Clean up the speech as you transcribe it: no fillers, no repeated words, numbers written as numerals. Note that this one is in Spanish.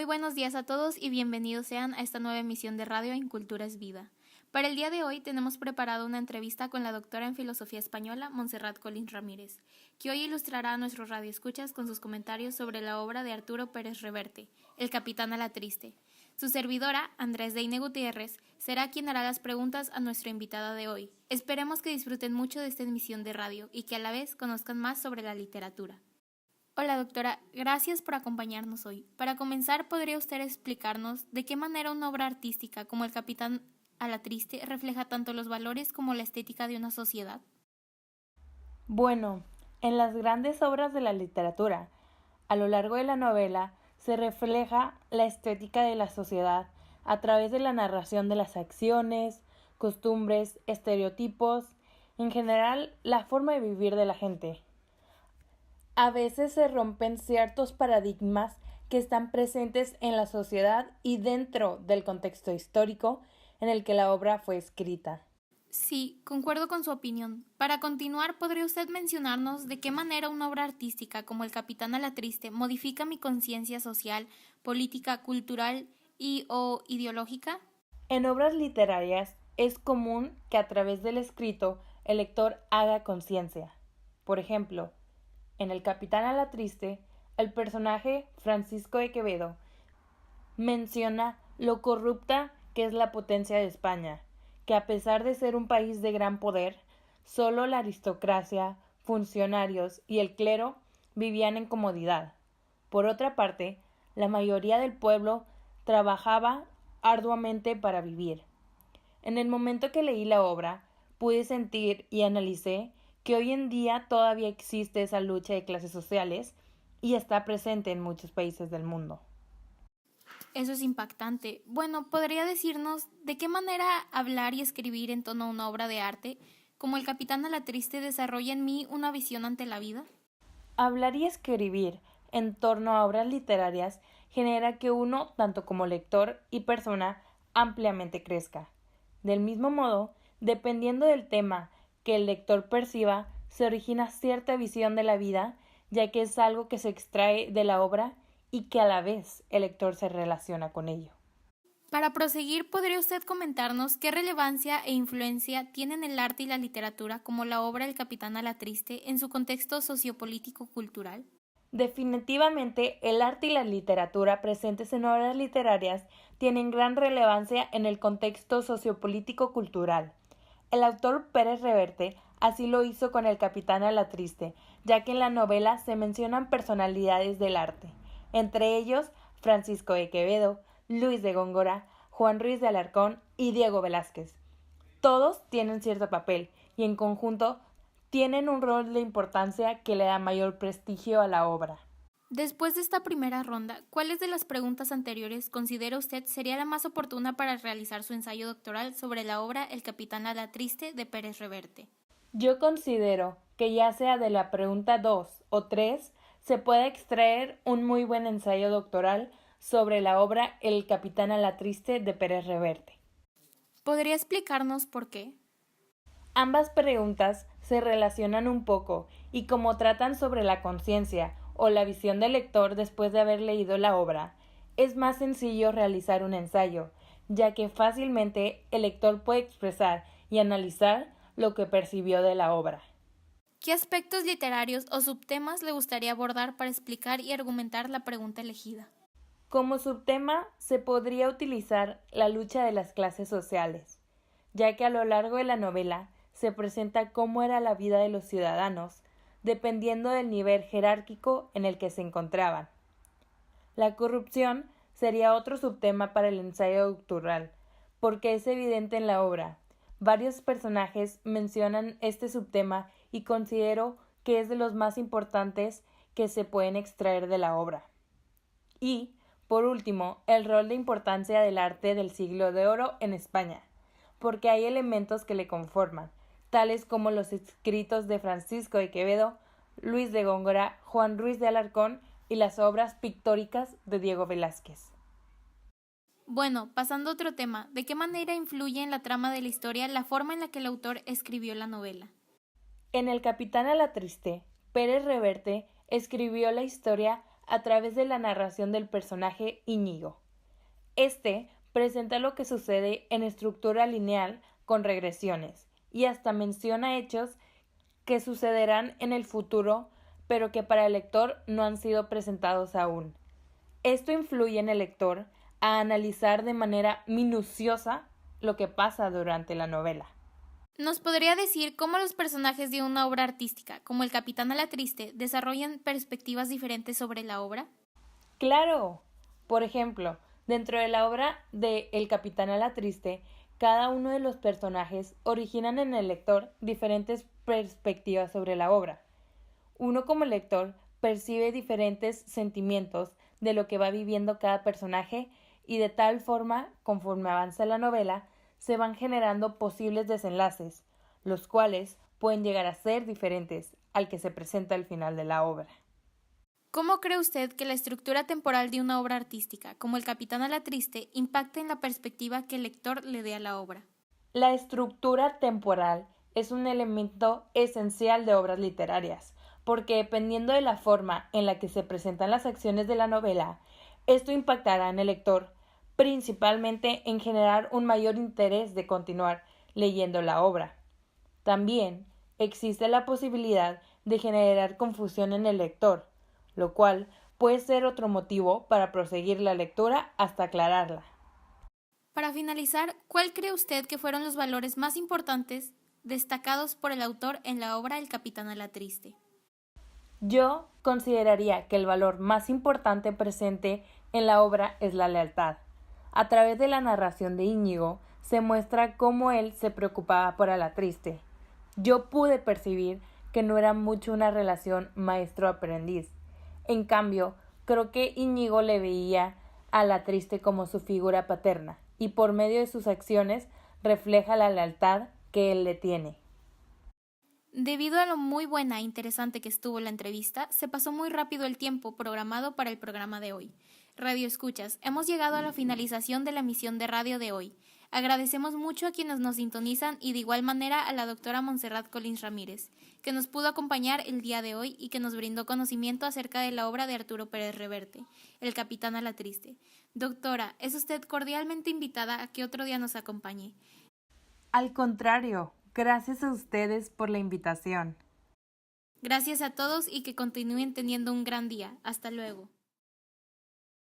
Muy buenos días a todos y bienvenidos sean a esta nueva emisión de radio en Cultura es Vida. Para el día de hoy tenemos preparado una entrevista con la doctora en Filosofía Española, Montserrat Colín Ramírez, que hoy ilustrará a nuestros radioescuchas con sus comentarios sobre la obra de Arturo Pérez Reverte, El Capitán a la Triste. Su servidora, Andrés Deine Gutiérrez, será quien hará las preguntas a nuestra invitada de hoy. Esperemos que disfruten mucho de esta emisión de radio y que a la vez conozcan más sobre la literatura. Hola doctora, gracias por acompañarnos hoy. Para comenzar, ¿podría usted explicarnos de qué manera una obra artística como El Capitán a la Triste refleja tanto los valores como la estética de una sociedad? Bueno, en las grandes obras de la literatura, a lo largo de la novela, se refleja la estética de la sociedad a través de la narración de las acciones, costumbres, estereotipos, en general la forma de vivir de la gente. A veces se rompen ciertos paradigmas que están presentes en la sociedad y dentro del contexto histórico en el que la obra fue escrita. Sí, concuerdo con su opinión. Para continuar, ¿podría usted mencionarnos de qué manera una obra artística como El Capitán a la Triste modifica mi conciencia social, política, cultural y o ideológica? En obras literarias es común que a través del escrito el lector haga conciencia. Por ejemplo, en El Capitán a la Triste, el personaje Francisco de Quevedo menciona lo corrupta que es la potencia de España, que a pesar de ser un país de gran poder, solo la aristocracia, funcionarios y el clero vivían en comodidad. Por otra parte, la mayoría del pueblo trabajaba arduamente para vivir. En el momento que leí la obra, pude sentir y analicé que hoy en día todavía existe esa lucha de clases sociales y está presente en muchos países del mundo. Eso es impactante. Bueno, ¿podría decirnos de qué manera hablar y escribir en tono a una obra de arte, como El Capitán a la Triste, desarrolla en mí una visión ante la vida? Hablar y escribir en torno a obras literarias genera que uno, tanto como lector y persona, ampliamente crezca. Del mismo modo, dependiendo del tema que el lector perciba, se origina cierta visión de la vida, ya que es algo que se extrae de la obra y que a la vez el lector se relaciona con ello. Para proseguir, ¿podría usted comentarnos qué relevancia e influencia tienen el arte y la literatura como la obra El Capitán a la Triste en su contexto sociopolítico-cultural? Definitivamente, el arte y la literatura presentes en obras literarias tienen gran relevancia en el contexto sociopolítico-cultural. El autor Pérez Reverte así lo hizo con El Capitán a la Triste, ya que en la novela se mencionan personalidades del arte, entre ellos Francisco de Quevedo, Luis de Góngora, Juan Ruiz de Alarcón y Diego Velázquez. Todos tienen cierto papel y en conjunto tienen un rol de importancia que le da mayor prestigio a la obra. Después de esta primera ronda, ¿cuáles de las preguntas anteriores considera usted sería la más oportuna para realizar su ensayo doctoral sobre la obra El Capitán a la Triste de Pérez Reverte? Yo considero que ya sea de la pregunta 2 o 3, se puede extraer un muy buen ensayo doctoral sobre la obra El Capitán a la Triste de Pérez Reverte. ¿Podría explicarnos por qué? Ambas preguntas se relacionan un poco y como tratan sobre la conciencia o la visión del lector después de haber leído la obra, es más sencillo realizar un ensayo, ya que fácilmente el lector puede expresar y analizar lo que percibió de la obra. ¿Qué aspectos literarios o subtemas le gustaría abordar para explicar y argumentar la pregunta elegida? Como subtema se podría utilizar la lucha de las clases sociales, ya que a lo largo de la novela se presenta cómo era la vida de los ciudadanos, dependiendo del nivel jerárquico en el que se encontraban. La corrupción sería otro subtema para el ensayo doctoral, porque es evidente en la obra. Varios personajes mencionan este subtema y considero que es de los más importantes que se pueden extraer de la obra. Y, por último, el rol de importancia del arte del siglo de oro en España, porque hay elementos que le conforman, tales como los escritos de Francisco de Quevedo, Luis de Góngora, Juan Ruiz de Alarcón y las obras pictóricas de Diego Velázquez. Bueno, pasando a otro tema, ¿de qué manera influye en la trama de la historia la forma en la que el autor escribió la novela? En El Capitán a la Triste, Pérez Reverte escribió la historia a través de la narración del personaje Íñigo. Este presenta lo que sucede en estructura lineal con regresiones y hasta menciona hechos que sucederán en el futuro, pero que para el lector no han sido presentados aún. Esto influye en el lector a analizar de manera minuciosa lo que pasa durante la novela. ¿Nos podría decir cómo los personajes de una obra artística, como el Capitán Alatriste, desarrollan perspectivas diferentes sobre la obra? ¡Claro! Por ejemplo, dentro de la obra de El Capitán Alatriste, cada uno de los personajes originan en el lector diferentes perspectivas sobre la obra. Uno como lector percibe diferentes sentimientos de lo que va viviendo cada personaje y de tal forma, conforme avanza la novela, se van generando posibles desenlaces, los cuales pueden llegar a ser diferentes al que se presenta al final de la obra. ¿Cómo cree usted que la estructura temporal de una obra artística, como El Capitán Alatriste, impacta en la perspectiva que el lector le dé a la obra? La estructura temporal es un elemento esencial de obras literarias, porque dependiendo de la forma en la que se presentan las acciones de la novela, esto impactará en el lector, principalmente en generar un mayor interés de continuar leyendo la obra. También existe la posibilidad de generar confusión en el lector, lo cual puede ser otro motivo para proseguir la lectura hasta aclararla. Para finalizar, ¿cuál cree usted que fueron los valores más importantes destacados por el autor en la obra El Capitán Alatriste? Yo consideraría que el valor más importante presente en la obra es la lealtad. A través de la narración de Íñigo se muestra cómo él se preocupaba por Alatriste. Yo pude percibir que no era mucho una relación maestro-aprendiz. En cambio, creo que Íñigo le veía a Alatriste como su figura paterna y por medio de sus acciones refleja la lealtad que él le tiene. Debido a lo muy buena e interesante que estuvo la entrevista, se pasó muy rápido el tiempo programado para el programa de hoy. Radio Escuchas, hemos llegado a la finalización de la emisión de radio de hoy. Agradecemos mucho a quienes nos sintonizan y de igual manera a la doctora Montserrat Collins Ramírez, que nos pudo acompañar el día de hoy y que nos brindó conocimiento acerca de la obra de Arturo Pérez Reverte, El Capitán Alatriste. Doctora, es usted cordialmente invitada a que otro día nos acompañe. Al contrario, gracias a ustedes por la invitación. Gracias a todos y que continúen teniendo un gran día. Hasta luego.